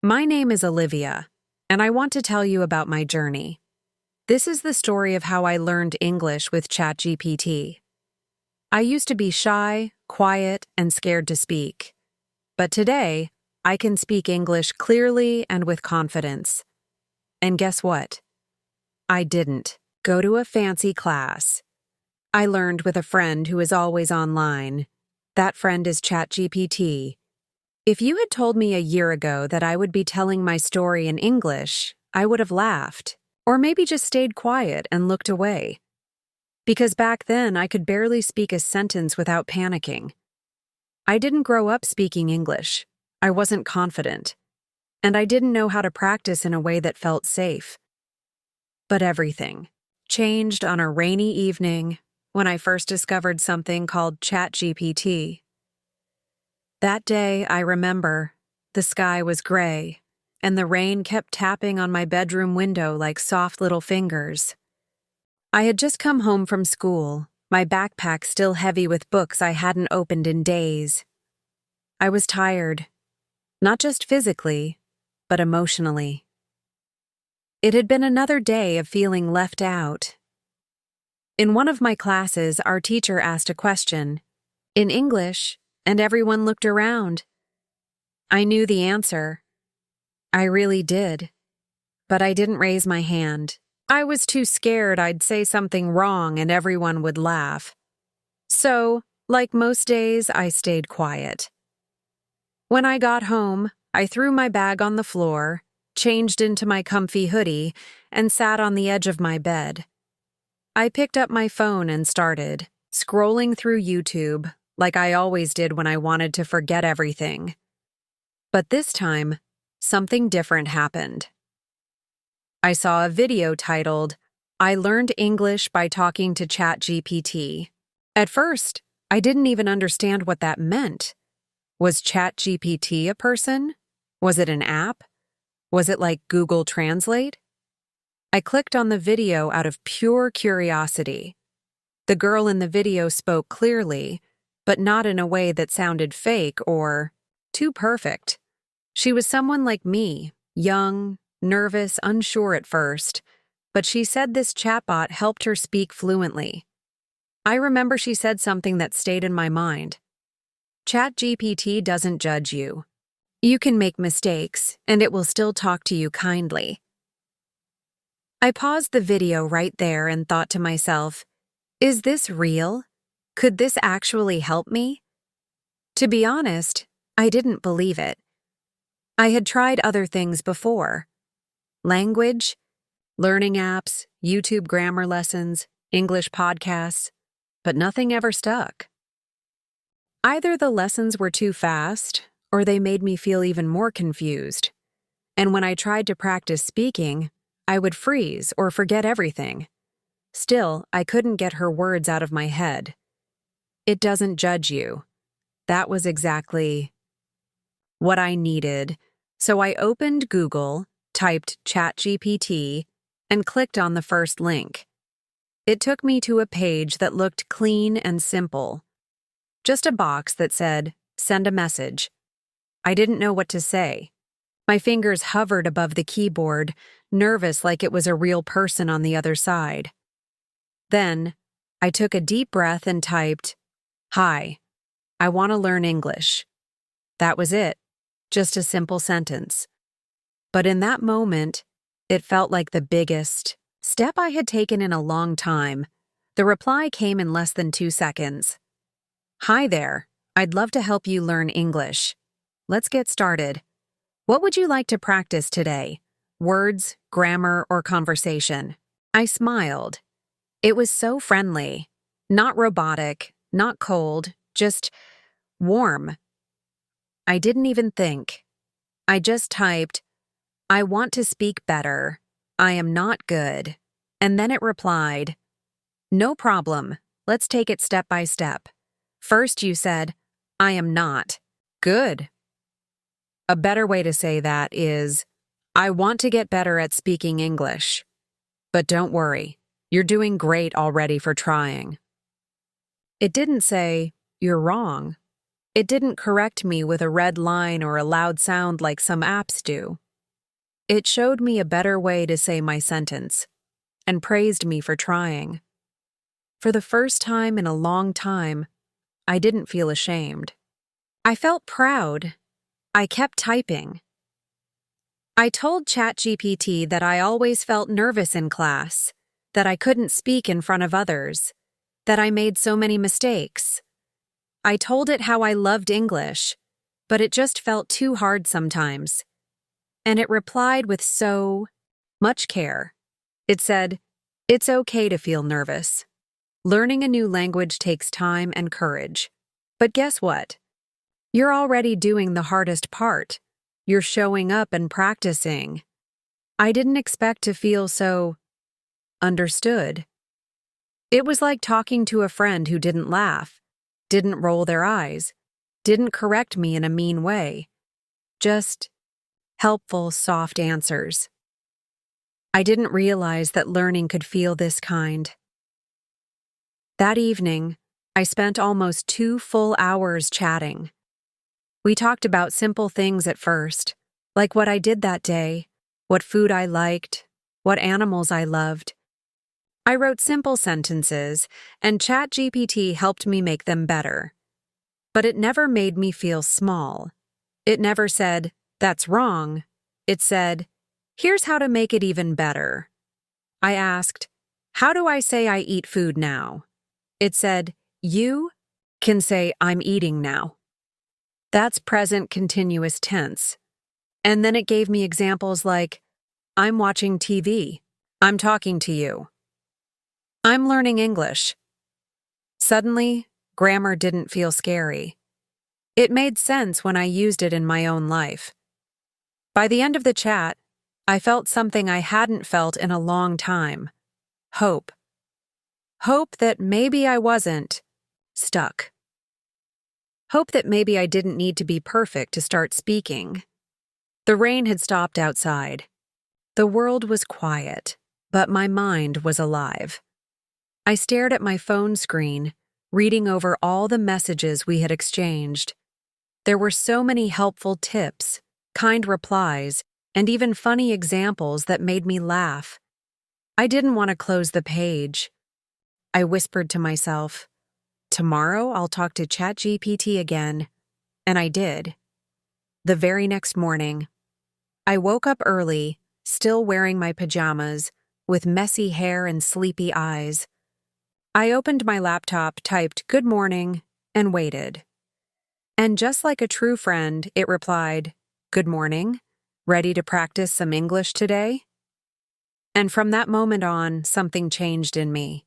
My name is Olivia, and I want to tell you about my journey. This is the story of how I learned English with Chat GPT. I used to be shy, quiet, and scared to speak. But today, I can speak English clearly and with confidence. And guess what? I didn't go to a fancy class. I learned with a friend who is always online. That friend is Chat GPT. If you had told me a year ago that I would be telling my story in English, I would have laughed, or maybe just stayed quiet and looked away. Because back then, I could barely speak a sentence without panicking. I didn't grow up speaking English. I wasn't confident. And I didn't know how to practice in a way that felt safe. But everything changed on a rainy evening when I first discovered something called Chat GPT. That day, I remember, the sky was gray, and the rain kept tapping on my bedroom window like soft little fingers. I had just come home from school, my backpack still heavy with books I hadn't opened in days. I was tired, not just physically, but emotionally. It had been another day of feeling left out. In one of my classes, our teacher asked a question, in English, and everyone looked around. I knew the answer. I really did. But I didn't raise my hand. I was too scared I'd say something wrong and everyone would laugh. So, like most days, I stayed quiet. When I got home, I threw my bag on the floor, changed into my comfy hoodie, and sat on the edge of my bed. I picked up my phone and started scrolling through YouTube, like I always did when I wanted to forget everything. But this time, something different happened. I saw a video titled, "I Learned English by Talking to Chat GPT." At first, I didn't even understand what that meant. Was Chat GPT a person? Was it an app? Was it like Google Translate? I clicked on the video out of pure curiosity. The girl in the video spoke clearly, but not in a way that sounded fake or too perfect. She was someone like me, young, nervous, unsure at first, but she said this chatbot helped her speak fluently. I remember she said something that stayed in my mind. ChatGPT doesn't judge you. You can make mistakes, and it will still talk to you kindly. I paused the video right there and thought to myself, is this real? Could this actually help me? To be honest, I didn't believe it. I had tried other things before. Language, learning apps, YouTube grammar lessons, English podcasts, but nothing ever stuck. Either the lessons were too fast, or they made me feel even more confused. And when I tried to practice speaking, I would freeze or forget everything. Still, I couldn't get her words out of my head. It doesn't judge you. That was exactly what I needed, so I opened Google, typed ChatGPT, and clicked on the first link. It took me to a page that looked clean and simple. Just a box that said, "Send a message." I didn't know what to say. My fingers hovered above the keyboard, nervous like it was a real person on the other side. Then, I took a deep breath and typed, "Hi, I want to learn English." That was it, just a simple sentence. But in that moment, it felt like the biggest step I had taken in a long time. The reply came in less than 2 seconds. "Hi there, I'd love to help you learn English. Let's get started. What would you like to practice today? Words, grammar, or conversation?" I smiled. It was so friendly. Not robotic, not cold, just warm. I didn't even think. I just typed, "I want to speak better. I am not good." And then it replied, "No problem. Let's take it step by step. First you said, 'I am not good.' A better way to say that is, 'I want to get better at speaking English.' But don't worry, you're doing great already for trying." It didn't say, "You're wrong." It didn't correct me with a red line or a loud sound like some apps do. It showed me a better way to say my sentence and praised me for trying. For the first time in a long time, I didn't feel ashamed. I felt proud. I kept typing. I told ChatGPT that I always felt nervous in class, that I couldn't speak in front of others, that I made so many mistakes. I told it how I loved English, but it just felt too hard sometimes. And it replied with so much care. It said, "It's okay to feel nervous. Learning a new language takes time and courage. But guess what? You're already doing the hardest part. You're showing up and practicing." I didn't expect to feel so understood. It was like talking to a friend who didn't laugh, didn't roll their eyes, didn't correct me in a mean way. Just helpful, soft answers. I didn't realize that learning could feel this kind. That evening, I spent almost 2 full hours chatting. We talked about simple things at first, like what I did that day, what food I liked, what animals I loved. I wrote simple sentences, and ChatGPT helped me make them better. But it never made me feel small. It never said, "That's wrong." It said, "Here's how to make it even better." I asked, "How do I say I eat food now?" It said, "You can say I'm eating now." That's present continuous tense. And then it gave me examples like, "I'm watching TV. I'm talking to you. I'm learning English." Suddenly, grammar didn't feel scary. It made sense when I used it in my own life. By the end of the chat, I felt something I hadn't felt in a long time. Hope. Hope that maybe I wasn't stuck. Hope that maybe I didn't need to be perfect to start speaking. The rain had stopped outside. The world was quiet, but my mind was alive. I stared at my phone screen, reading over all the messages we had exchanged. There were so many helpful tips, kind replies, and even funny examples that made me laugh. I didn't want to close the page. I whispered to myself, "Tomorrow I'll talk to ChatGPT again." And I did. The very next morning, I woke up early, still wearing my pajamas, with messy hair and sleepy eyes. I opened my laptop, typed "Good morning," and waited. And just like a true friend, it replied, "Good morning. Ready to practice some English today?" And from that moment on, something changed in me.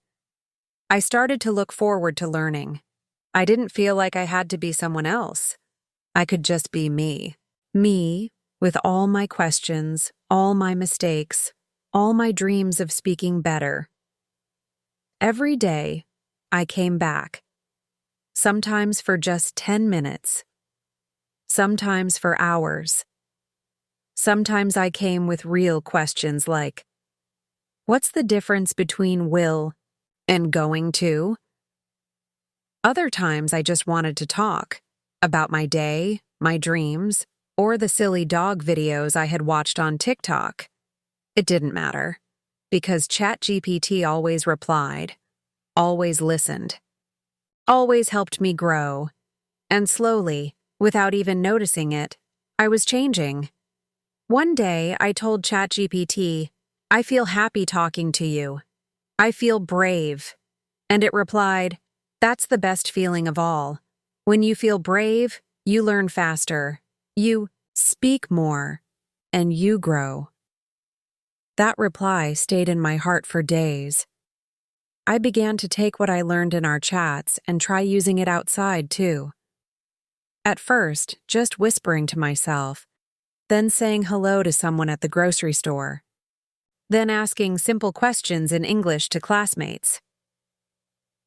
I started to look forward to learning. I didn't feel like I had to be someone else. I could just be me. Me, with all my questions, all my mistakes, all my dreams of speaking better. Every day, I came back. Sometimes for just 10 minutes. Sometimes for hours. Sometimes I came with real questions like, what's the difference between will and going to? Other times I just wanted to talk about my day, my dreams, or the silly dog videos I had watched on TikTok. It didn't matter, because ChatGPT always replied, always listened, always helped me grow, and slowly, without even noticing it, I was changing. One day, I told ChatGPT, "I feel happy talking to you. I feel brave." And it replied, "That's the best feeling of all. When you feel brave, you learn faster, you speak more, and you grow." That reply stayed in my heart for days. I began to take what I learned in our chats and try using it outside too. At first, just whispering to myself, then saying hello to someone at the grocery store, then asking simple questions in English to classmates.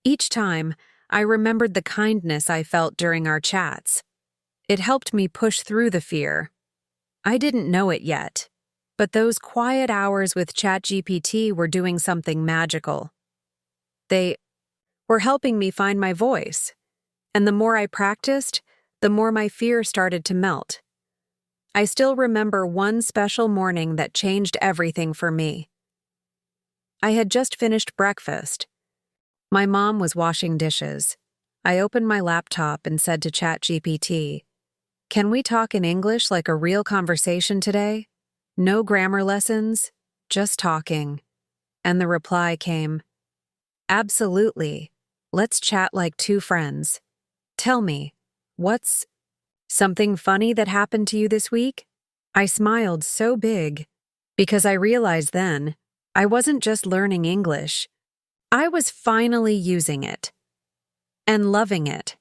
Each time, I remembered the kindness I felt during our chats. It helped me push through the fear. I didn't know it yet, but those quiet hours with ChatGPT were doing something magical. They were helping me find my voice, and the more I practiced, the more my fear started to melt. I still remember one special morning that changed everything for me. I had just finished breakfast. My mom was washing dishes. I opened my laptop and said to Chat GPT, "Can we talk in English like a real conversation today? No grammar lessons, just talking." And the reply came, "Absolutely. Let's chat like two friends. Tell me, what's something funny that happened to you this week?" I smiled so big because I realized then I wasn't just learning English. I was finally using it and loving it.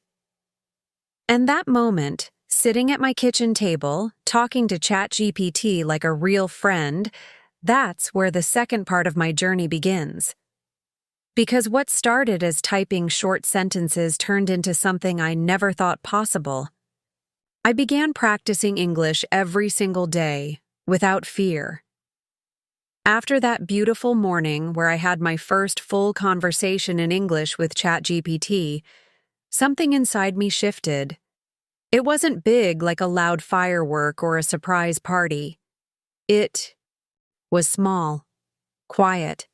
And that moment, sitting at my kitchen table, talking to ChatGPT like a real friend, that's where the second part of my journey begins. Because what started as typing short sentences turned into something I never thought possible. I began practicing English every single day, without fear. After that beautiful morning where I had my first full conversation in English with ChatGPT, something inside me shifted. It wasn't big like a loud firework or a surprise party. It was small, quiet,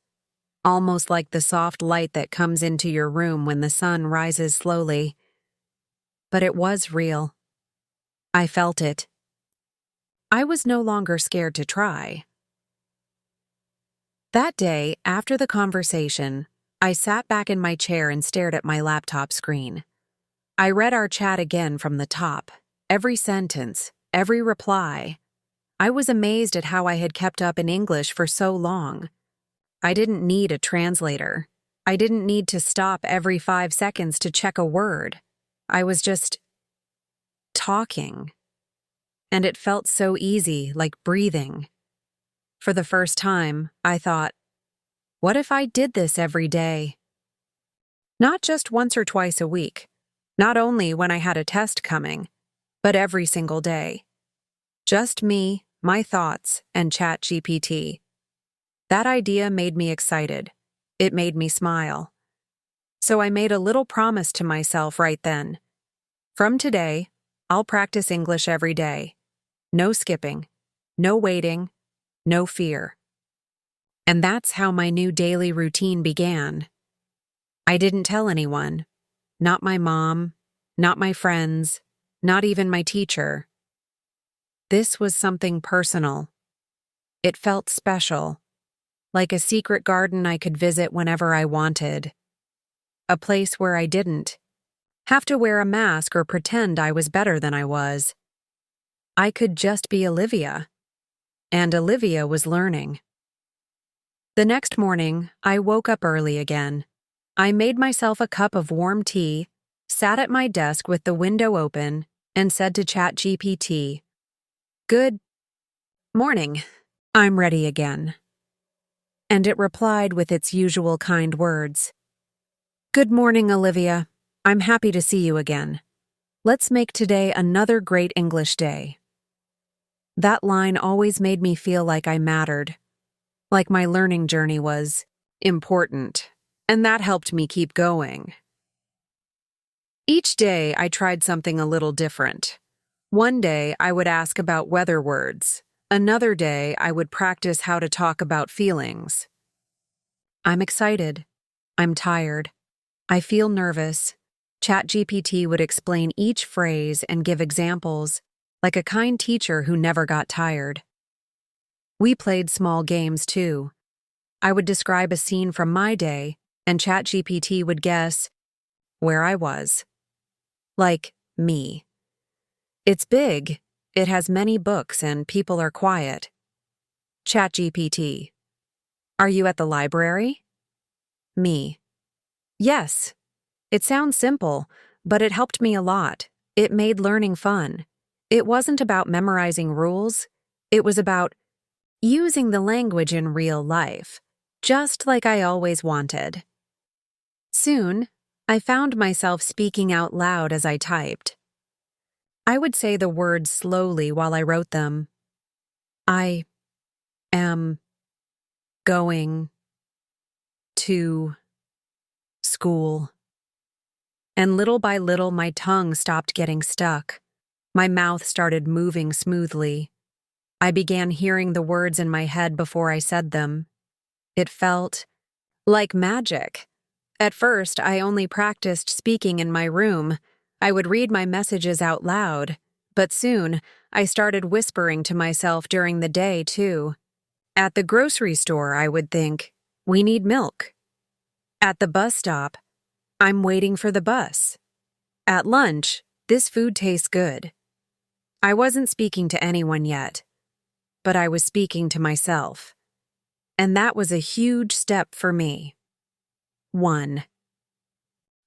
almost like the soft light that comes into your room when the sun rises slowly. But it was real. I felt it. I was no longer scared to try. That day, after the conversation, I sat back in my chair and stared at my laptop screen. I read our chat again from the top, every sentence, every reply. I was amazed at how I had kept up in English for so long. I didn't need a translator. I didn't need to stop every 5 seconds to check a word. I was just talking. And it felt so easy, like breathing. For the first time, I thought, what if I did this every day? Not just once or twice a week, not only when I had a test coming, but every single day. Just me, my thoughts, and ChatGPT. That idea made me excited. It made me smile. So I made a little promise to myself right then. From today, I'll practice English every day. No skipping, no waiting, no fear. And that's how my new daily routine began. I didn't tell anyone. Not my mom, not my friends, not even my teacher. This was something personal. It felt special, like a secret garden I could visit whenever I wanted. A place where I didn't have to wear a mask or pretend I was better than I was. I could just be Olivia. And Olivia was learning. The next morning, I woke up early again. I made myself a cup of warm tea, sat at my desk with the window open, and said to ChatGPT, "Good morning. I'm ready again." And it replied with its usual kind words. "Good morning, Olivia. I'm happy to see you again. Let's make today another great English day." That line always made me feel like I mattered, like my learning journey was important, and that helped me keep going. Each day, I tried something a little different. One day, I would ask about weather words. Another day, I would practice how to talk about feelings. I'm excited. I'm tired. I feel nervous. ChatGPT would explain each phrase and give examples, like a kind teacher who never got tired. We played small games, too. I would describe a scene from my day, and ChatGPT would guess where I was. Like me. It's big. It has many books and people are quiet. ChatGPT. Are you at the library? Me. Yes. It sounds simple, but it helped me a lot. It made learning fun. It wasn't about memorizing rules. It was about using the language in real life, just like I always wanted. Soon, I found myself speaking out loud as I typed. I would say the words slowly while I wrote them. I am going to school. and little by little my tongue stopped getting stuck. My mouth started moving smoothly. I began hearing the words in my head before I said them. It felt like magic. At first, I only practiced speaking in my room. I would read my messages out loud, but soon I started whispering to myself during the day, too. At the grocery store, I would think, "We need milk." At the bus stop, "I'm waiting for the bus." At lunch, "This food tastes good." I wasn't speaking to anyone yet, but I was speaking to myself. And that was a huge step for me. 1.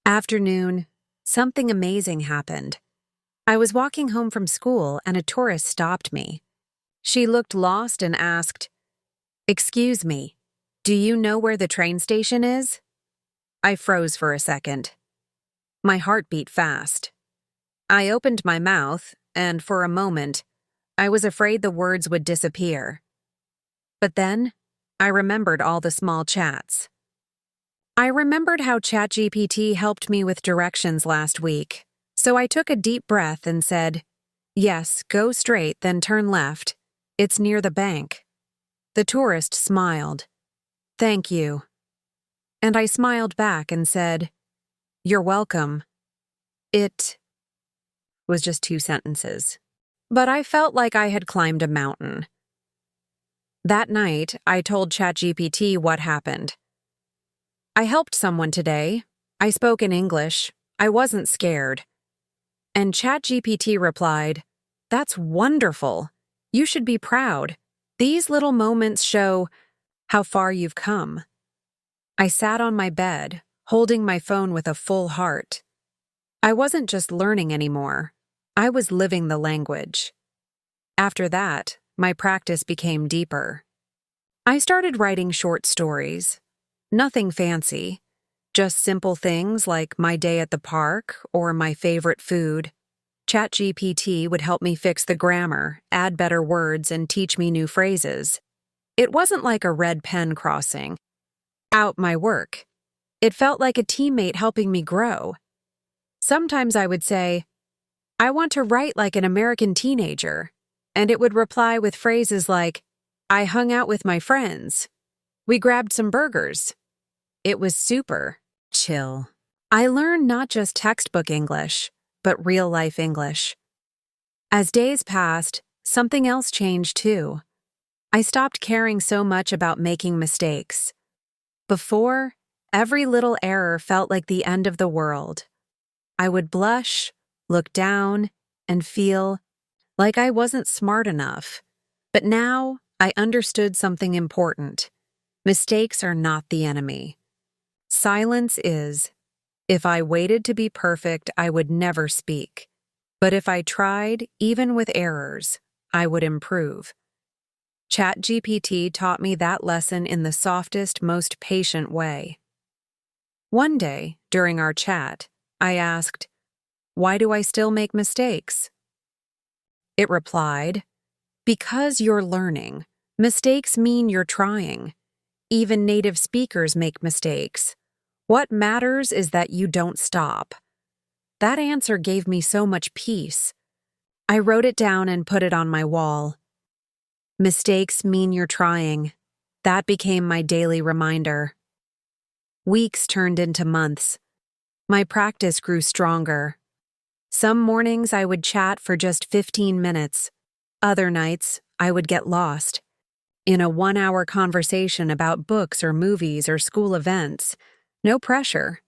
Afternoon, something amazing happened. I was walking home from school and a tourist stopped me. She looked lost and asked, "Excuse me, do you know where the train station is?" I froze for a second. My heart beat fast. I opened my mouth, and for a moment, I was afraid the words would disappear. But then, I remembered all the small chats. I remembered how ChatGPT helped me with directions last week, so I took a deep breath and said, "Yes, go straight, then turn left. It's near the bank." The tourist smiled. "Thank you." And I smiled back and said, "You're welcome." It was just 2 sentences. But I felt like I had climbed a mountain. That night, I told ChatGPT what happened. "I helped someone today. I spoke in English. I wasn't scared." And ChatGPT replied, "That's wonderful. You should be proud. These little moments show how far you've come." I sat on my bed, holding my phone with a full heart. I wasn't just learning anymore. I was living the language. After that, my practice became deeper. I started writing short stories. Nothing fancy, just simple things like my day at the park or my favorite food. ChatGPT would help me fix the grammar, add better words, and teach me new phrases. It wasn't like a red pen crossing out my work. It felt like a teammate helping me grow. Sometimes I would say, "I want to write like an American teenager," and it would reply with phrases like, "I hung out with my friends. We grabbed some burgers." It was super chill. I learned not just textbook English, but real-life English. As days passed, something else changed too. I stopped caring so much about making mistakes. Before, every little error felt like the end of the world. I would blush, look down, and feel like I wasn't smart enough. But now, I understood something important. Mistakes are not the enemy. Silence is. If I waited to be perfect, I would never speak. But if I tried, even with errors, I would improve. ChatGPT taught me that lesson in the softest, most patient way. One day, during our chat, I asked, "Why do I still make mistakes?" It replied, "Because you're learning. Mistakes mean you're trying. Even native speakers make mistakes. What matters is that you don't stop." That answer gave me so much peace. I wrote it down and put it on my wall. Mistakes mean you're trying. That became my daily reminder. Weeks turned into months. My practice grew stronger. Some mornings I would chat for just 15 minutes. Other nights, I would get lost in a 1-hour conversation about books or movies or school events. No pressure,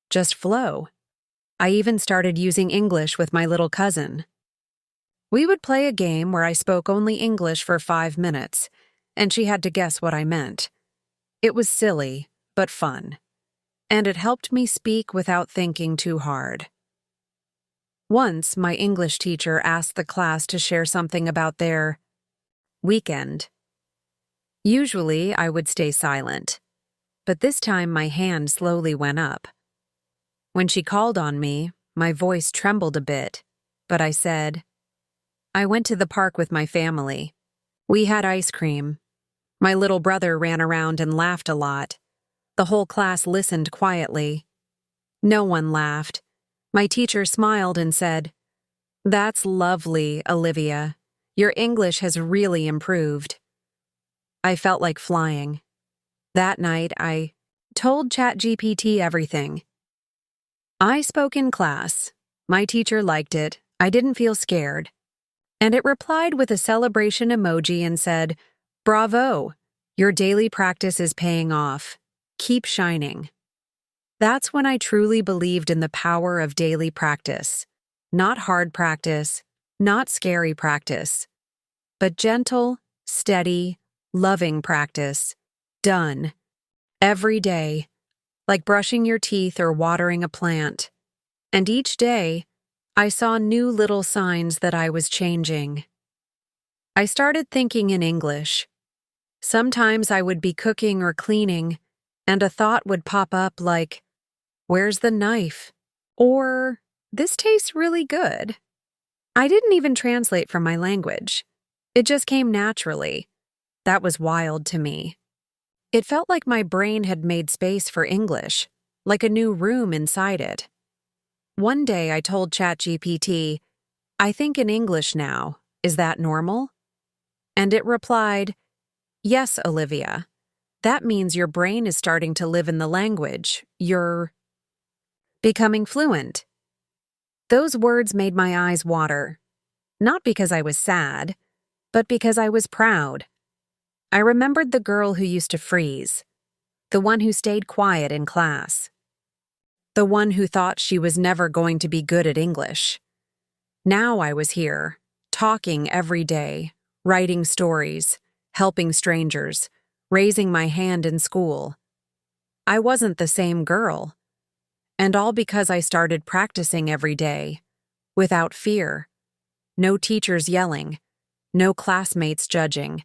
just flow. I even started using English with my little cousin. We would play a game where I spoke only English for 5 minutes, and she had to guess what I meant. It was silly, but fun, and it helped me speak without thinking too hard. Once, my English teacher asked the class to share something about their weekend. Usually, I would stay silent, but this time my hand slowly went up. When she called on me, my voice trembled a bit, but I said, "I went to the park with my family. We had ice cream. My little brother ran around and laughed a lot. The whole class listened quietly. No one laughed. My teacher smiled and said, "That's lovely, Olivia. Your English has really improved." I felt like flying. That night, I told ChatGPT everything. I spoke in class. My teacher liked it. I didn't feel scared. And it replied with a celebration emoji and said, "Bravo! Your daily practice is paying off. Keep shining." That's when I truly believed in the power of daily practice. Not hard practice, not scary practice, but gentle, steady, loving practice. Done. Every day, like brushing your teeth or watering a plant. And each day, I saw new little signs that I was changing. I started thinking in English. Sometimes I would be cooking or cleaning, and a thought would pop up like, "Where's the knife?" Or, "This tastes really good." I didn't even translate from my language. It just came naturally. That was wild to me. It felt like my brain had made space for English, like a new room inside it. One day I told ChatGPT, "I think in English now. Is that normal?" And it replied, "Yes, Olivia. That means your brain is starting to live in the language. You're becoming fluent." Those words made my eyes water. Not because I was sad, but because I was proud. I remembered the girl who used to freeze, the one who stayed quiet in class, the one who thought she was never going to be good at English. Now I was here, talking every day, writing stories, helping strangers, raising my hand in school. I wasn't the same girl. And all because I started practicing every day, without fear. No teachers yelling, no classmates judging.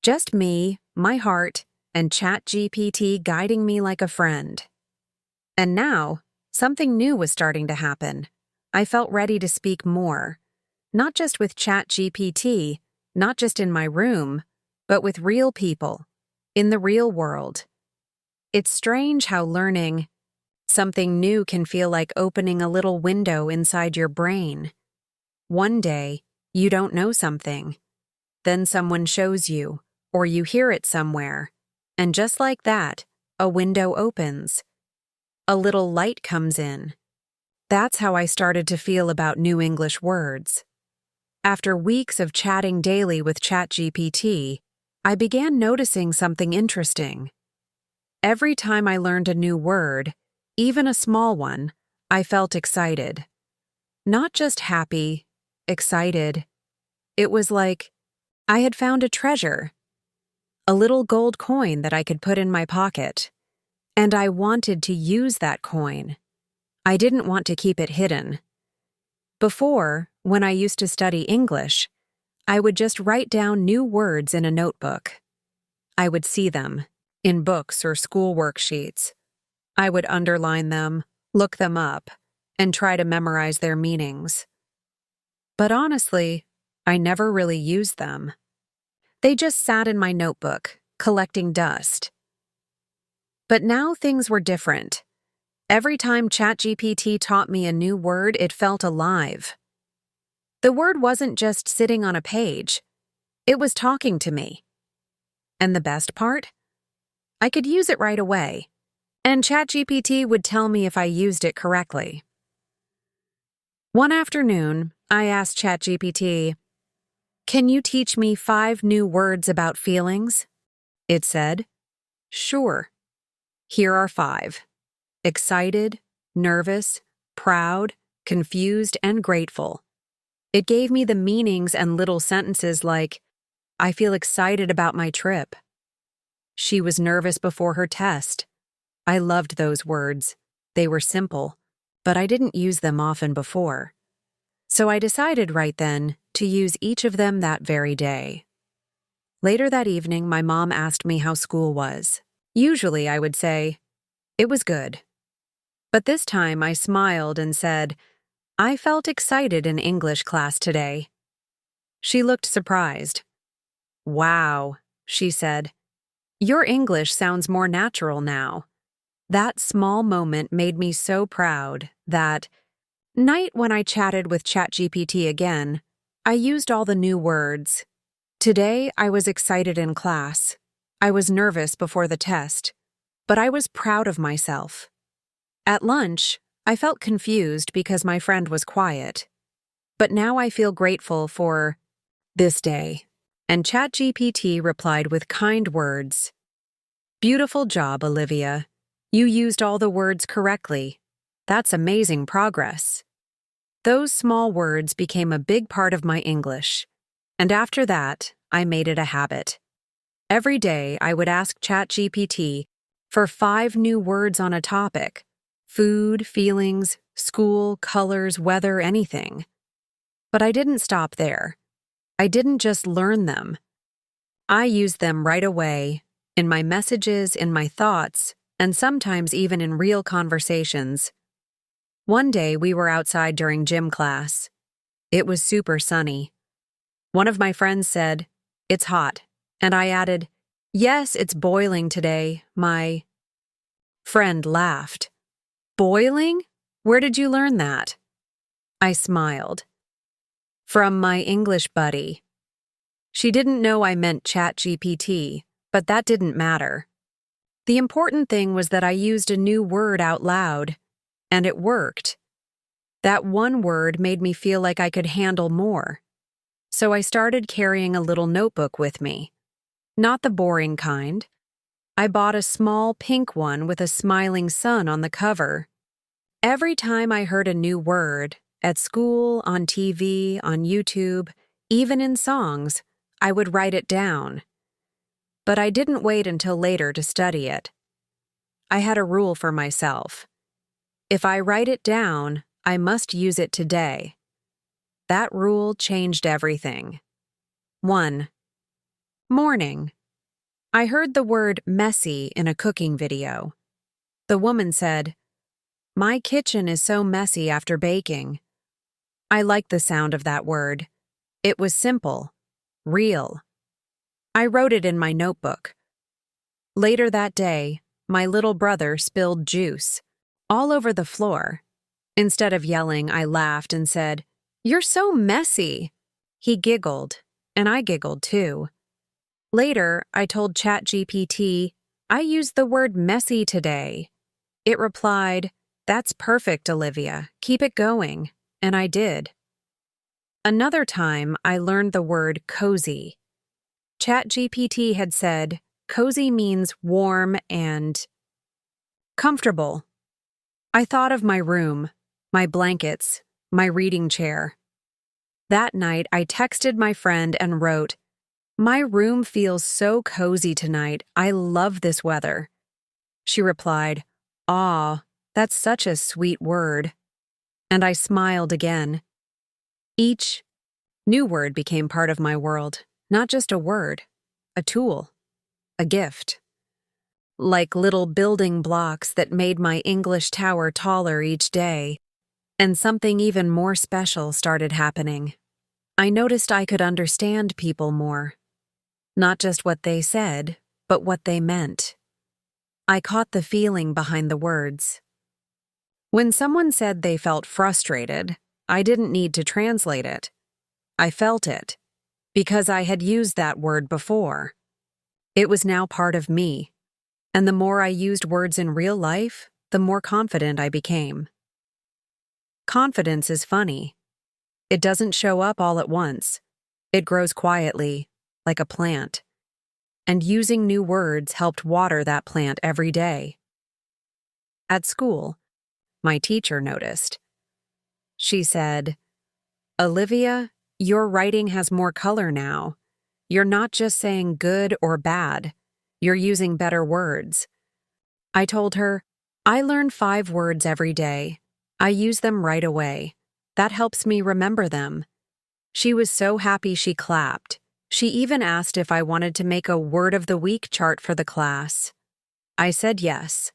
Just me, my heart, and ChatGPT guiding me like a friend. And now, something new was starting to happen. I felt ready to speak more, not just with ChatGPT, not just in my room, but with real people, in the real world. It's strange how learning something new can feel like opening a little window inside your brain. One day, you don't know something. Then someone shows you, or you hear it somewhere. And just like that, a window opens. A little light comes in. That's how I started to feel about new English words. After weeks of chatting daily with ChatGPT, I began noticing something interesting. Every time I learned a new word, even a small one, I felt excited. Not just happy, excited. It was like I had found a treasure, a little gold coin that I could put in my pocket. And I wanted to use that coin. I didn't want to keep it hidden. Before, when I used to study English, I would just write down new words in a notebook. I would see them in books or school worksheets. I would underline them, look them up, and try to memorize their meanings. But honestly, I never really used them. They just sat in my notebook, collecting dust. But now things were different. Every time ChatGPT taught me a new word, it felt alive. The word wasn't just sitting on a page. It was talking to me. And the best part? I could use it right away. And ChatGPT would tell me if I used it correctly. One afternoon, I asked ChatGPT, "Can you teach me 5 new words about feelings?" It said, "Sure. Here are 5. Excited, nervous, proud, confused, and grateful." It gave me the meanings and little sentences like, "I feel excited about my trip." "She was nervous before her test." I loved those words. They were simple, but I didn't use them often before. So I decided right then to use each of them that very day. Later that evening, my mom asked me how school was. Usually I would say, "It was good." But this time I smiled and said, "I felt excited in English class today." She looked surprised. "Wow," she said. "Your English sounds more natural now." That small moment made me so proud that, Night when I chatted with ChatGPT again, I used all the new words. Today, I was excited in class. I was nervous before the test, but I was proud of myself. At lunch, I felt confused because my friend was quiet. But now I feel grateful for this day. And ChatGPT replied with kind words. Beautiful job, Olivia. You used all the words correctly. That's amazing progress. Those small words became a big part of my English. And after that, I made it a habit. Every day, I would ask ChatGPT for 5 new words on a topic: food, feelings, school, colors, weather, anything. But I didn't stop there. I didn't just learn them. I used them right away, in my messages, in my thoughts, and sometimes even in real conversations. One day, we were outside during gym class. It was super sunny. One of my friends said, "It's hot," and I added, "Yes, it's boiling today." My friend laughed. "Boiling? Where did you learn that?" I smiled. From my English buddy. She didn't know I meant ChatGPT, but that didn't matter. The important thing was that I used a new word out loud, and it worked. That one word made me feel like I could handle more. So I started carrying a little notebook with me. Not the boring kind. I bought a small pink one with a smiling sun on the cover. Every time I heard a new word, at school, on TV, on YouTube, even in songs, I would write it down. But I didn't wait until later to study it. I had a rule for myself. If I write it down, I must use it today. That rule changed everything. 1. Morning. I heard the word messy in a cooking video. The woman said, "My kitchen is so messy after baking." I liked the sound of that word. It was simple, real. I wrote it in my notebook. Later that day, my little brother spilled juice all over the floor. Instead of yelling, I laughed and said, "You're so messy." He giggled, and I giggled too. Later, I told ChatGPT, "I used the word messy today." It replied, "That's perfect, Olivia. Keep it going." And I did. Another time, I learned the word cozy. ChatGPT had said, cozy means warm and comfortable. I thought of my room, my blankets, my reading chair. That night, I texted my friend and wrote, "My room feels so cozy tonight. I love this weather." She replied, "Aw, that's such a sweet word." And I smiled again. Each new word became part of my world, not just a word, a tool, a gift. Like little building blocks that made my English tower taller each day. And something even more special started happening. I noticed I could understand people more. Not just what they said, but what they meant. I caught the feeling behind the words. When someone said they felt frustrated, I didn't need to translate it. I felt it, because I had used that word before. It was now part of me, and the more I used words in real life, the more confident I became. Confidence is funny. It doesn't show up all at once. It grows quietly, like a plant. And using new words helped water that plant every day. At school, my teacher noticed. She said, "Olivia, your writing has more color now. You're not just saying good or bad. You're using better words." I told her, "I learn 5 words every day. I use them right away. That helps me remember them." She was so happy she clapped. She even asked if I wanted to make a Word of the Week chart for the class. I said yes.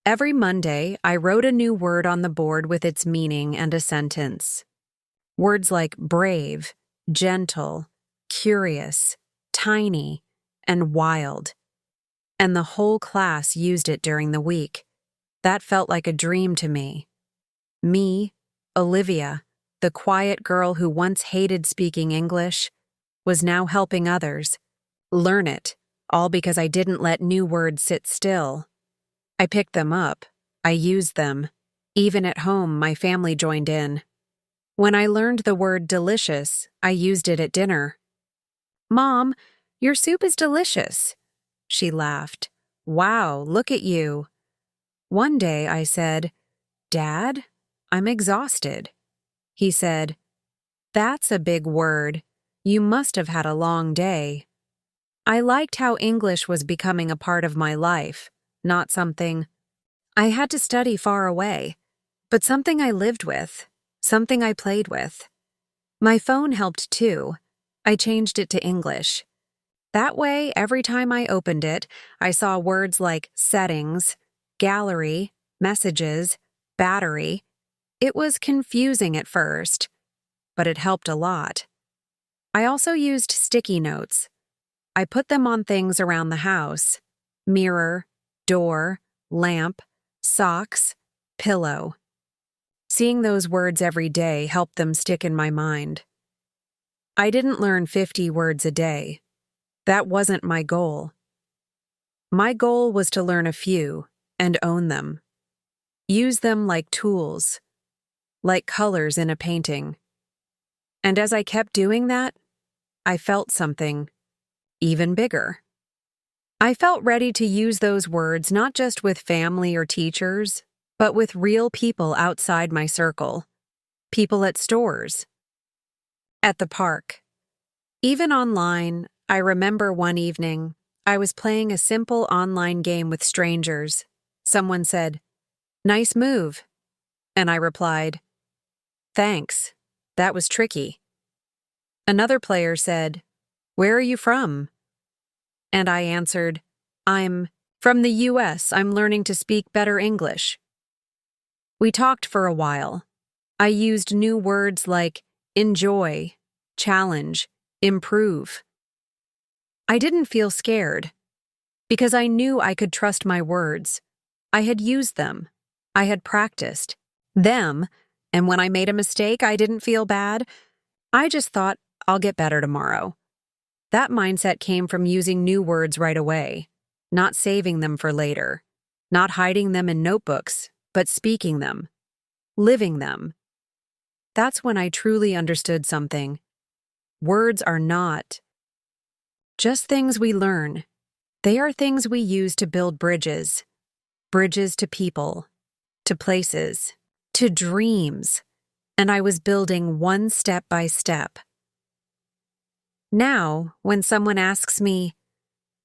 Every Monday, I wrote a new word on the board with its meaning and a sentence. Words like brave, gentle, curious, tiny, and wild. And the whole class used it during the week. That felt like a dream to me. Me, Olivia, the quiet girl who once hated speaking English, was now helping others learn it, all because I didn't let new words sit still. I picked them up. I used them. Even at home, my family joined in. When I learned the word delicious, I used it at dinner. "Mom, your soup is delicious." She laughed. "Wow, look at you." One day I said, "Dad, I'm exhausted." He said, "That's a big word. You must have had a long day." I liked how English was becoming a part of my life, not something I had to study far away, but something I lived with, something I played with. My phone helped too. I changed it to English. That way, every time I opened it, I saw words like settings, gallery, messages, battery. It was confusing at first, but it helped a lot. I also used sticky notes. I put them on things around the house: mirror, door, lamp, socks, pillow. Seeing those words every day helped them stick in my mind. I didn't learn 50 words a day. That wasn't my goal. My goal was to learn a few and own them. Use them like tools, like colors in a painting. And as I kept doing that, I felt something even bigger. I felt ready to use those words not just with family or teachers, but with real people outside my circle. People at stores, at the park. Even online, I remember one evening, I was playing a simple online game with strangers. Someone said, "Nice move." And I replied, "Thanks. That was tricky." Another player said, "Where are you from?" And I answered, "I'm from the US. I'm learning to speak better English." We talked for a while. I used new words like enjoy, challenge, improve. I didn't feel scared because I knew I could trust my words. I had used them. I had practiced them, and when I made a mistake, I didn't feel bad. I just thought, I'll get better tomorrow. That mindset came from using new words right away, not saving them for later, not hiding them in notebooks, but speaking them, living them. That's when I truly understood something. Words are not just things we learn. They are things we use to build bridges. Bridges to people, to places, to dreams. And I was building one step by step. Now, when someone asks me,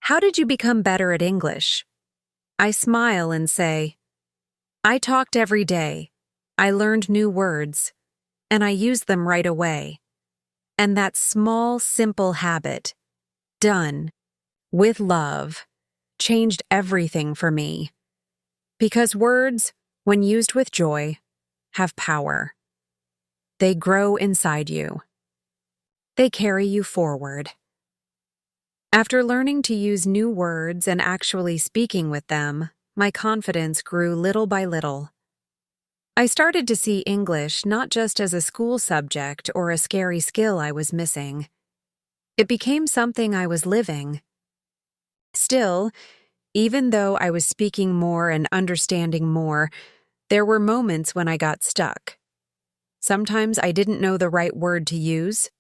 "How did you become better at English?" I smile and say, "I talked every day. I learned new words, and I used them right away. And that small, simple habit, done with love, changed everything for me." Because words, when used with joy, have power. They grow inside you. They carry you forward. After learning to use new words and actually speaking with them, my confidence grew little by little. I started to see English not just as a school subject or a scary skill I was missing. It became something I was living. Still, even though I was speaking more and understanding more, there were moments when I got stuck. Sometimes I didn't know the right word to use.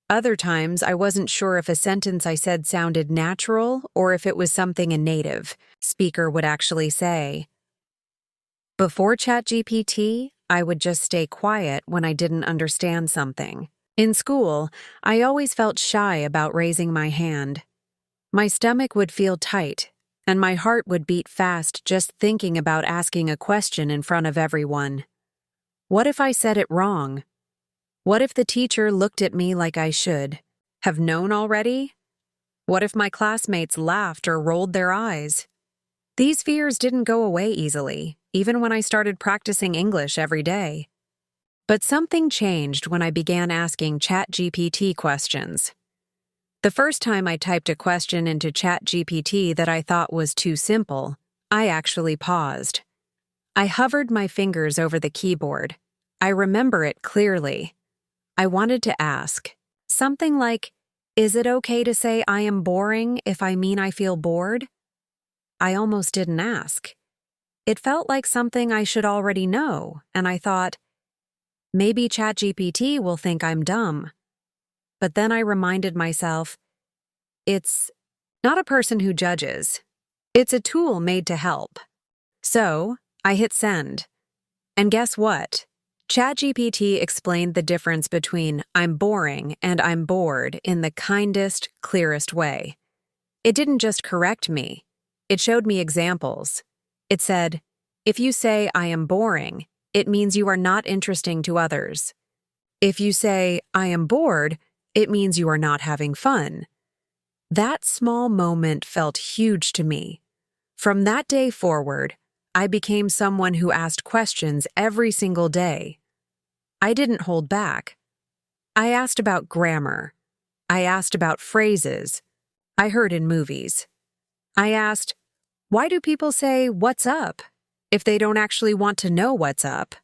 Other times I wasn't sure if a sentence I said sounded natural or if it was something a native speaker would actually say. Before ChatGPT, I would just stay quiet when I didn't understand something. In school, I always felt shy about raising my hand. My stomach would feel tight, and my heart would beat fast just thinking about asking a question in front of everyone. What if I said it wrong? What if the teacher looked at me like I should have known already? What if my classmates laughed or rolled their eyes? These fears didn't go away easily, even when I started practicing English every day. But something changed when I began asking ChatGPT questions. The first time I typed a question into ChatGPT that I thought was too simple, I actually paused. I hovered my fingers over the keyboard. I remember it clearly. I wanted to ask something like, is it okay to say I am boring if I mean I feel bored? I almost didn't ask. It felt like something I should already know, and I thought, maybe ChatGPT will think I'm dumb. But then I reminded myself, it's not a person who judges. It's a tool made to help. So, I hit send. And guess what? ChatGPT explained the difference between I'm boring and I'm bored in the kindest, clearest way. It didn't just correct me. It showed me examples. It said, if you say I am boring, it means you are not interesting to others. If you say I am bored, it means you are not having fun. That small moment felt huge to me. From that day forward, I became someone who asked questions every single day. I didn't hold back. I asked about grammar. I asked about phrases I heard in movies. I asked, why do people say, what's up, if they don't actually want to know what's up?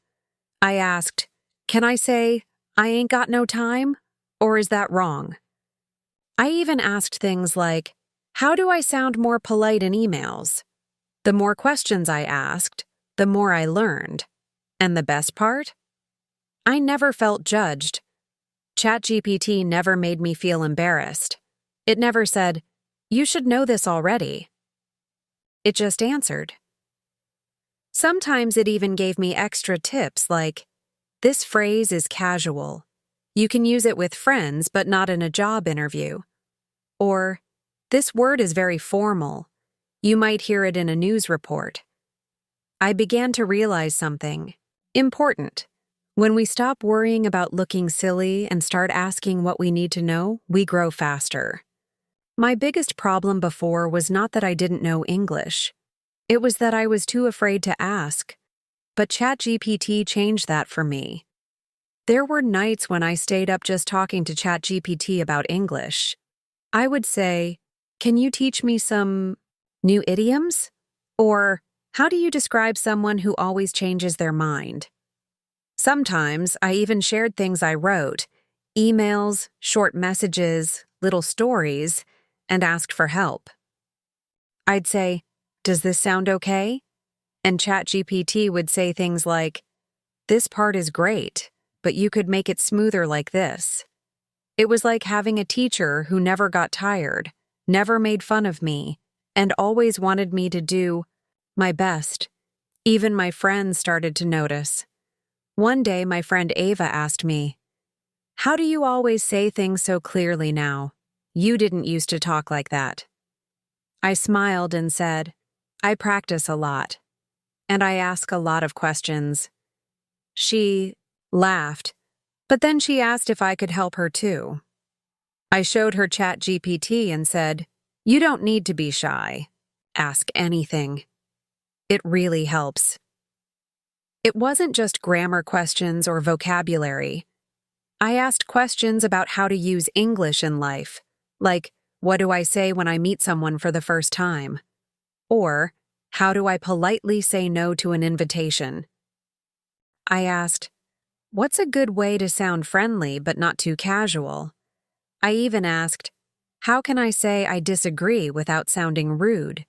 I asked, can I say, I ain't got no time? Or is that wrong? I even asked things like, how do I sound more polite in emails? The more questions I asked, the more I learned. And the best part? I never felt judged. ChatGPT never made me feel embarrassed. It never said, you should know this already. It just answered. Sometimes it even gave me extra tips like, this phrase is casual. You can use it with friends but not in a job interview. Or, this word is very formal. You might hear it in a news report. I began to realize something important. When we stop worrying about looking silly and start asking what we need to know, we grow faster. My biggest problem before was not that I didn't know English. It was that I was too afraid to ask. But ChatGPT changed that for me. There were nights when I stayed up just talking to ChatGPT about English. I would say, can you teach me some new idioms? Or, how do you describe someone who always changes their mind? Sometimes I even shared things I wrote, emails, short messages, little stories, and asked for help. I'd say, does this sound okay? And ChatGPT would say things like, this part is great, but you could make it smoother like this. It was like having a teacher who never got tired, never made fun of me, and always wanted me to do my best. Even my friends started to notice. One day, my friend Ava asked me, how do you always say things so clearly now? You didn't used to talk like that. I smiled and said, I practice a lot, and I ask a lot of questions. She laughed, but then she asked if I could help her too. I showed her ChatGPT and said, you don't need to be shy. Ask anything. It really helps. It wasn't just grammar questions or vocabulary. I asked questions about how to use English in life, like, what do I say when I meet someone for the first time? Or, how do I politely say no to an invitation? I asked, what's a good way to sound friendly but not too casual? I even asked, how can I say I disagree without sounding rude?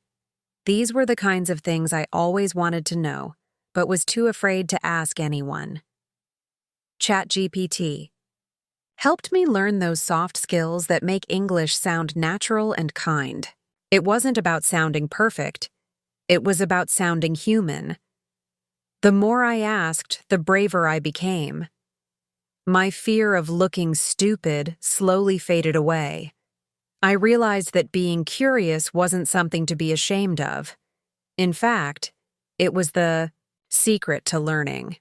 These were the kinds of things I always wanted to know, but was too afraid to ask anyone. ChatGPT helped me learn those soft skills that make English sound natural and kind. It wasn't about sounding perfect. It was about sounding human. The more I asked, the braver I became. My fear of looking stupid slowly faded away. I realized that being curious wasn't something to be ashamed of. In fact, it was the secret to learning.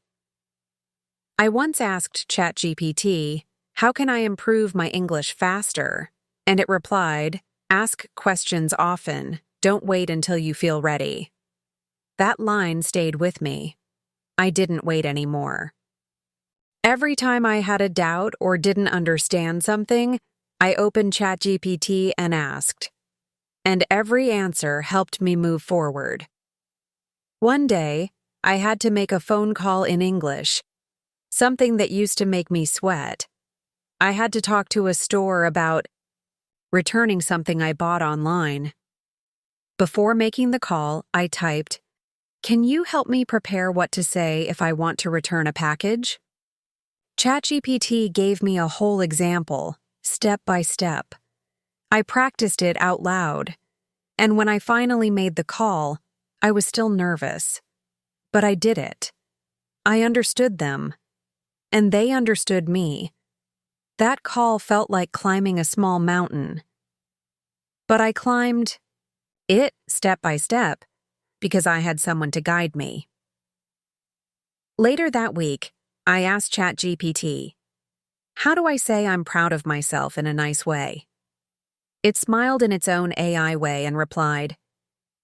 I once asked ChatGPT, how can I improve my English faster? And it replied, ask questions often. Don't wait until you feel ready. That line stayed with me. I didn't wait anymore. Every time I had a doubt or didn't understand something, I opened ChatGPT and asked. And every answer helped me move forward. One day, I had to make a phone call in English. something that used to make me sweat. I had to talk to a store about returning something I bought online. Before making the call, I typed, "Can you help me prepare what to say if I want to return a package?" ChatGPT gave me a whole example, step by step. I practiced it out loud, and when I finally made the call, I was still nervous. But I did it. I understood them, and they understood me. That call felt like climbing a small mountain. But I climbed it step by step because I had someone to guide me. Later that week, I asked ChatGPT, "How do I say I'm proud of myself in a nice way?" It smiled in its own AI way and replied,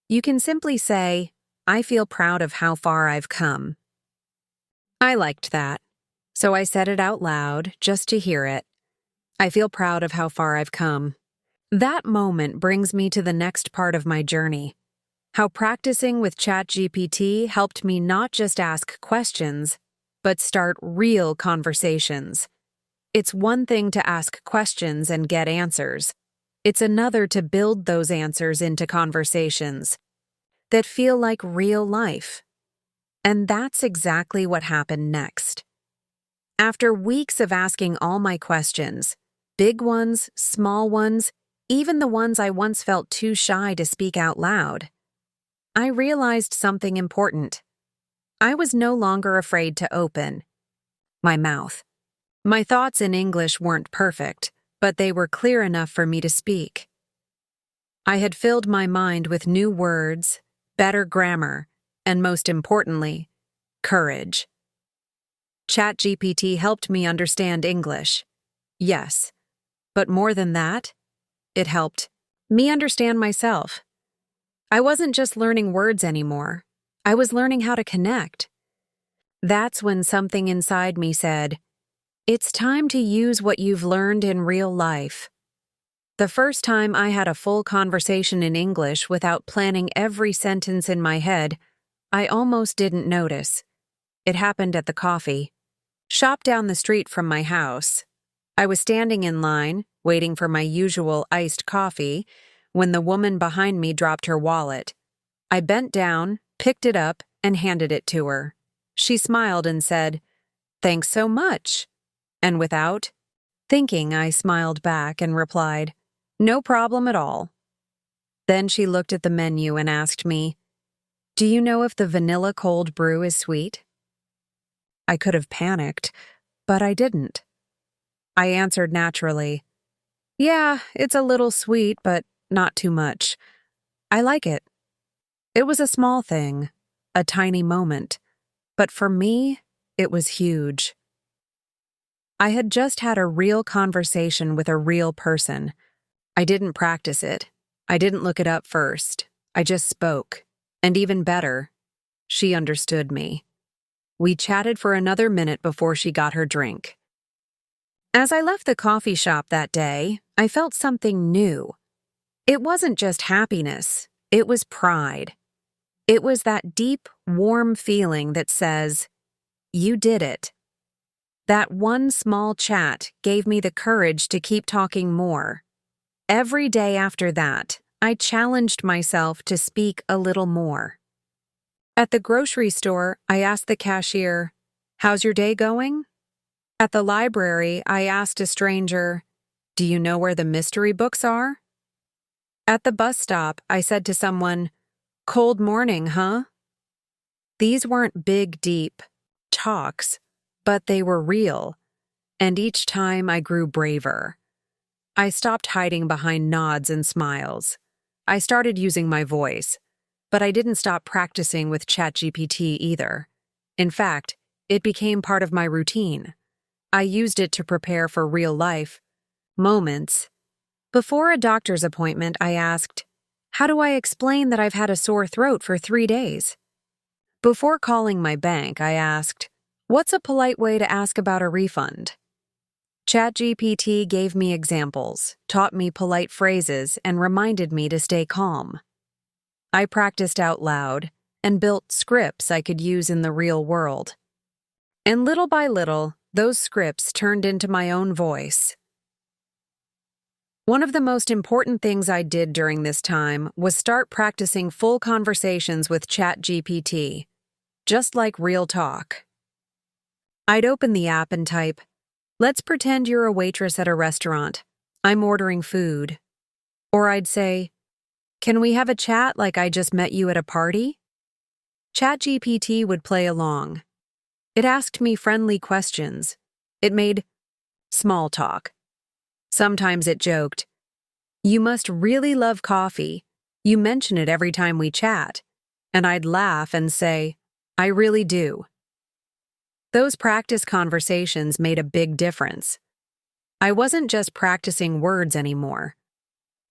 "You can simply say, 'I feel proud of how far I've come.'" I liked that, so I said it out loud just to hear it. I feel proud of how far I've come. That moment brings me to the next part of my journey, how practicing with ChatGPT helped me not just ask questions, but start real conversations. It's one thing to ask questions and get answers. It's another to build those answers into conversations that feel like real life. And that's exactly what happened next. After weeks of asking all my questions, big ones, small ones, even the ones I once felt too shy to speak out loud, I realized something important. I was no longer afraid to open my mouth. My thoughts in English weren't perfect, but they were clear enough for me to speak. I had filled my mind with new words, better grammar, and most importantly, courage. ChatGPT helped me understand English. Yes, but more than that, it helped me understand myself. I wasn't just learning words anymore. I was learning how to connect. That's when something inside me said, "It's time to use what you've learned in real life." The first time I had a full conversation in English without planning every sentence in my head, I almost didn't notice. It happened at the coffee shop down the street from my house. I was standing in line, waiting for my usual iced coffee, when the woman behind me dropped her wallet. I bent down, picked it up, and handed it to her. She smiled and said, "Thanks so much." And without thinking, I smiled back and replied, "No problem at all." Then she looked at the menu and asked me, "Do you know if the vanilla cold brew is sweet?" I could have panicked, but I didn't. I answered naturally, "Yeah, it's a little sweet, but not too much. I like it." It was a small thing, a tiny moment, but for me, it was huge. I had just had a real conversation with a real person. I didn't practice it. I didn't look it up first. I just spoke. And even better, she understood me. We chatted for another minute before she got her drink. As I left the coffee shop that day, I felt something new. It wasn't just happiness, it was pride. It was that deep, warm feeling that says, "You did it." That one small chat gave me the courage to keep talking more. Every day after that, I challenged myself to speak a little more. At the grocery store, I asked the cashier, "How's your day going?" At the library, I asked a stranger, "Do you know where the mystery books are?" At the bus stop, I said to someone, "Cold morning, huh?" These weren't big, deep talks, but they were real, and each time I grew braver. I stopped hiding behind nods and smiles. I started using my voice, but I didn't stop practicing with ChatGPT either. In fact, it became part of my routine. I used it to prepare for real life moments. Before a doctor's appointment, I asked, "How do I explain that I've had a sore throat for 3 days?" Before calling my bank, I asked, "What's a polite way to ask about a refund?" ChatGPT gave me examples, taught me polite phrases, and reminded me to stay calm. I practiced out loud and built scripts I could use in the real world. And little by little, those scripts turned into my own voice. One of the most important things I did during this time was start practicing full conversations with Chat GPT, just like real talk. I'd open the app and type, "Let's pretend you're a waitress at a restaurant. I'm ordering food." Or I'd say, "Can we have a chat like I just met you at a party?" ChatGPT would play along. It asked me friendly questions. It made small talk. Sometimes it joked, "You must really love coffee. You mention it every time we chat." And I'd laugh and say, "I really do." Those practice conversations made a big difference. I wasn't just practicing words anymore.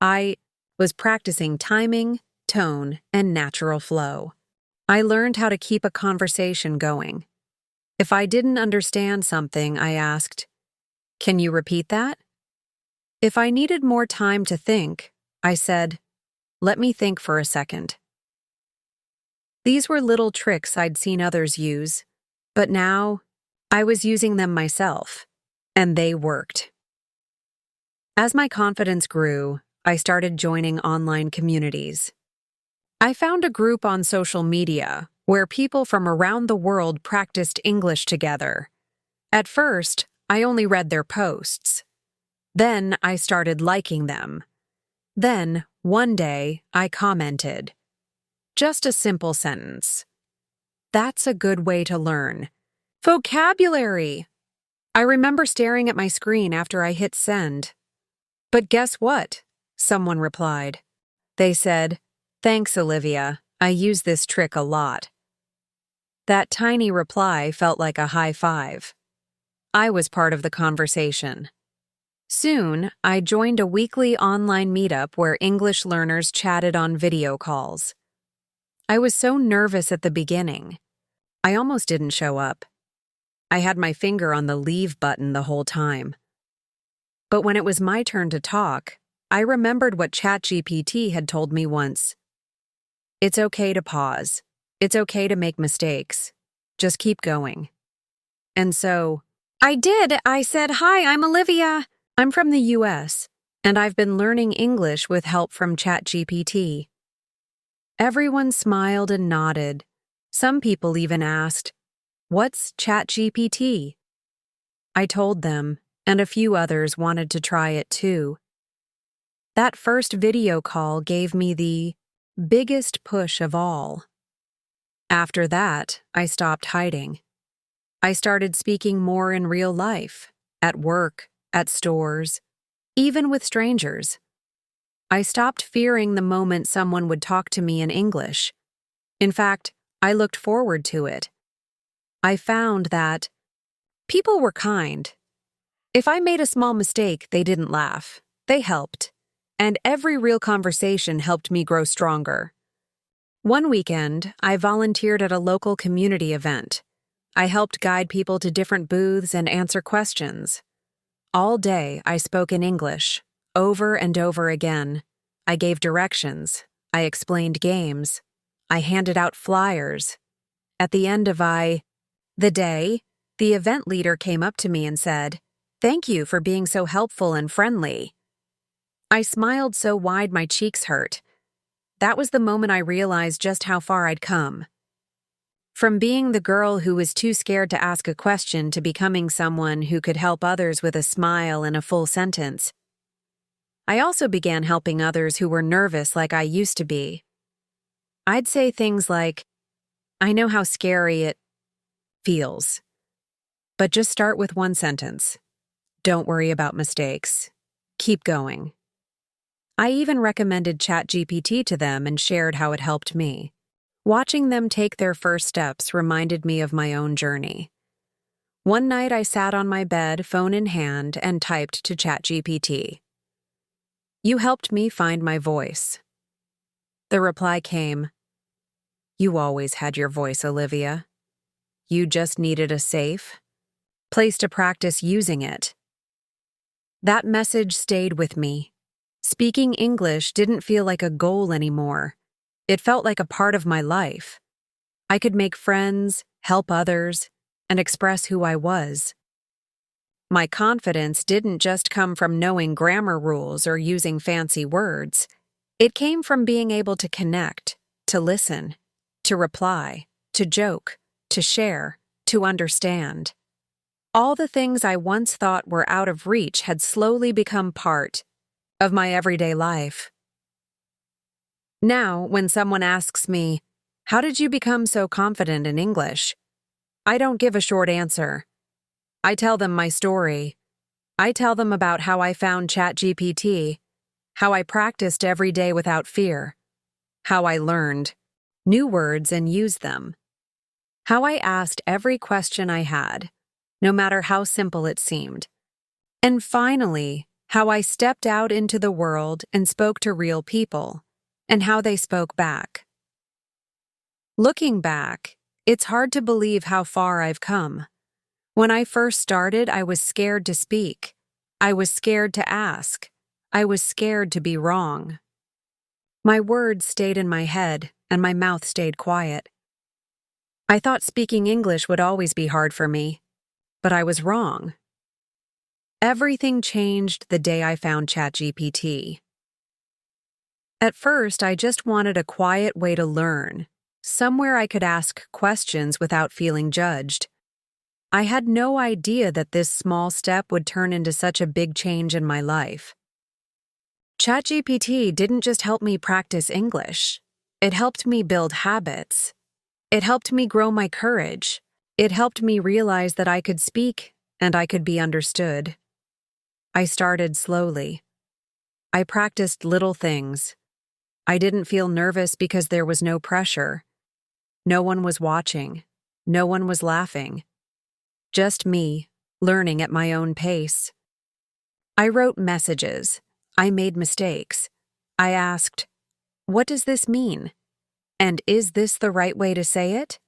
I was practicing timing, tone, and natural flow. I learned how to keep a conversation going. If I didn't understand something, I asked, "Can you repeat that?" If I needed more time to think, I said, "Let me think for a second." These were little tricks I'd seen others use, but now I was using them myself, and they worked. As my confidence grew, I started joining online communities. I found a group on social media where people from around the world practiced English together. At first, I only read their posts. Then I started liking them. Then, one day, I commented. Just a simple sentence. That's a good way to learn. Vocabulary! I remember staring at my screen after I hit send. But guess what? Someone replied. They said, "Thanks, Olivia. I use this trick a lot." That tiny reply felt like a high five. I was part of the conversation. Soon, I joined a weekly online meetup where English learners chatted on video calls. I was so nervous at the beginning. I almost didn't show up. I had my finger on the leave button the whole time. But when it was my turn to talk, I remembered what ChatGPT had told me once. It's okay to pause. It's okay to make mistakes. Just keep going. And so, I did. I said, "Hi, I'm Olivia. I'm from the US, and I've been learning English with help from ChatGPT." Everyone smiled and nodded. Some people even asked, "What's ChatGPT?" I told them, and a few others wanted to try it too. That first video call gave me the biggest push of all. After that, I stopped hiding. I started speaking more in real life, at work, at stores, even with strangers. I stopped fearing the moment someone would talk to me in English. In fact, I looked forward to it. I found that people were kind. If I made a small mistake, they didn't laugh. They helped. And every real conversation helped me grow stronger. One weekend, I volunteered at a local community event. I helped guide people to different booths and answer questions. All day, I spoke in English, over and over again. I gave directions. I explained games. I handed out flyers. At the end of the day, the event leader came up to me and said, "Thank you for being so helpful and friendly." I smiled so wide my cheeks hurt. That was the moment I realized just how far I'd come. From being the girl who was too scared to ask a question to becoming someone who could help others with a smile and a full sentence. I also began helping others who were nervous like I used to be. I'd say things like, "I know how scary it feels, but just start with one sentence. Don't worry about mistakes. Keep going." I even recommended ChatGPT to them and shared how it helped me. Watching them take their first steps reminded me of my own journey. One night I sat on my bed, phone in hand, and typed to ChatGPT. "You helped me find my voice." The reply came, "You always had your voice, Olivia. You just needed a safe place to practice using it." That message stayed with me. Speaking English didn't feel like a goal anymore. It felt like a part of my life. I could make friends, help others, and express who I was. My confidence didn't just come from knowing grammar rules or using fancy words. It came from being able to connect, to listen, to reply, to joke, to share, to understand. All the things I once thought were out of reach had slowly become part of my everyday life. Now, when someone asks me, "How did you become so confident in English?" I don't give a short answer. I tell them my story. I tell them about how I found ChatGPT, how I practiced every day without fear, how I learned new words and used them, how I asked every question I had, no matter how simple it seemed, and finally, how I stepped out into the world and spoke to real people, and how they spoke back. Looking back, it's hard to believe how far I've come. When I first started, I was scared to speak. I was scared to ask. I was scared to be wrong. My words stayed in my head, and my mouth stayed quiet. I thought speaking English would always be hard for me, but I was wrong. Everything changed the day I found ChatGPT. At first, I just wanted a quiet way to learn, somewhere I could ask questions without feeling judged. I had no idea that this small step would turn into such a big change in my life. ChatGPT didn't just help me practice English. It helped me build habits. It helped me grow my courage. It helped me realize that I could speak and I could be understood. I started slowly. I practiced little things. I didn't feel nervous because there was no pressure. No one was watching. No one was laughing. Just me, learning at my own pace. I wrote messages. I made mistakes. I asked, "What does this mean? And is this the right way to say it?"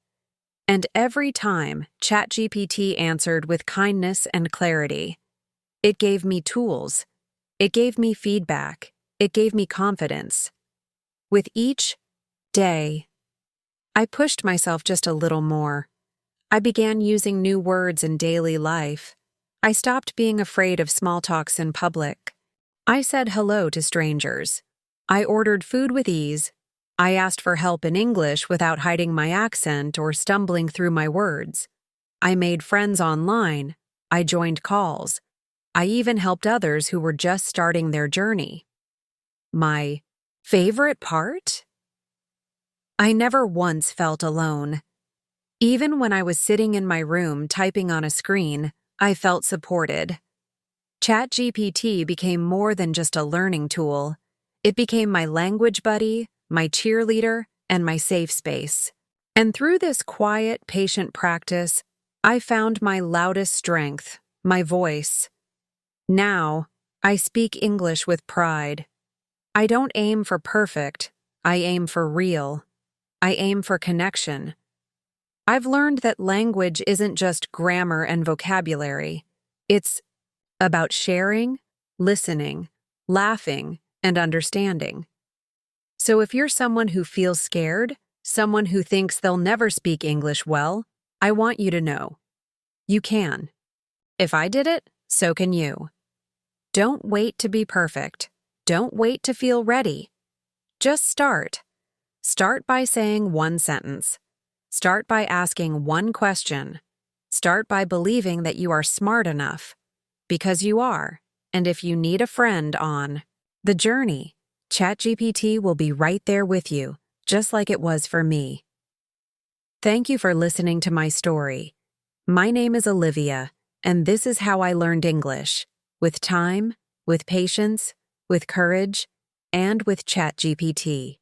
And every time, ChatGPT answered with kindness and clarity. It gave me tools. It gave me feedback. It gave me confidence. With each day, I pushed myself just a little more. I began using new words in daily life. I stopped being afraid of small talks in public. I said hello to strangers. I ordered food with ease. I asked for help in English without hiding my accent or stumbling through my words. I made friends online. I joined calls. I even helped others who were just starting their journey. My favorite part? I never once felt alone. Even when I was sitting in my room typing on a screen, I felt supported. ChatGPT became more than just a learning tool. It became my language buddy, my cheerleader, and my safe space. And through this quiet, patient practice, I found my loudest strength, my voice. Now, I speak English with pride. I don't aim for perfect, I aim for real. I aim for connection. I've learned that language isn't just grammar and vocabulary. It's about sharing, listening, laughing, and understanding. So if you're someone who feels scared, someone who thinks they'll never speak English well, I want you to know. You can. If I did it, so can you. Don't wait to be perfect. Don't wait to feel ready. Just start. Start by saying one sentence. Start by asking one question. Start by believing that you are smart enough. Because you are. And if you need a friend on the journey, ChatGPT will be right there with you, just like it was for me. Thank you for listening to my story. My name is Olivia, and this is how I learned English. With time, with patience, with courage, and with ChatGPT.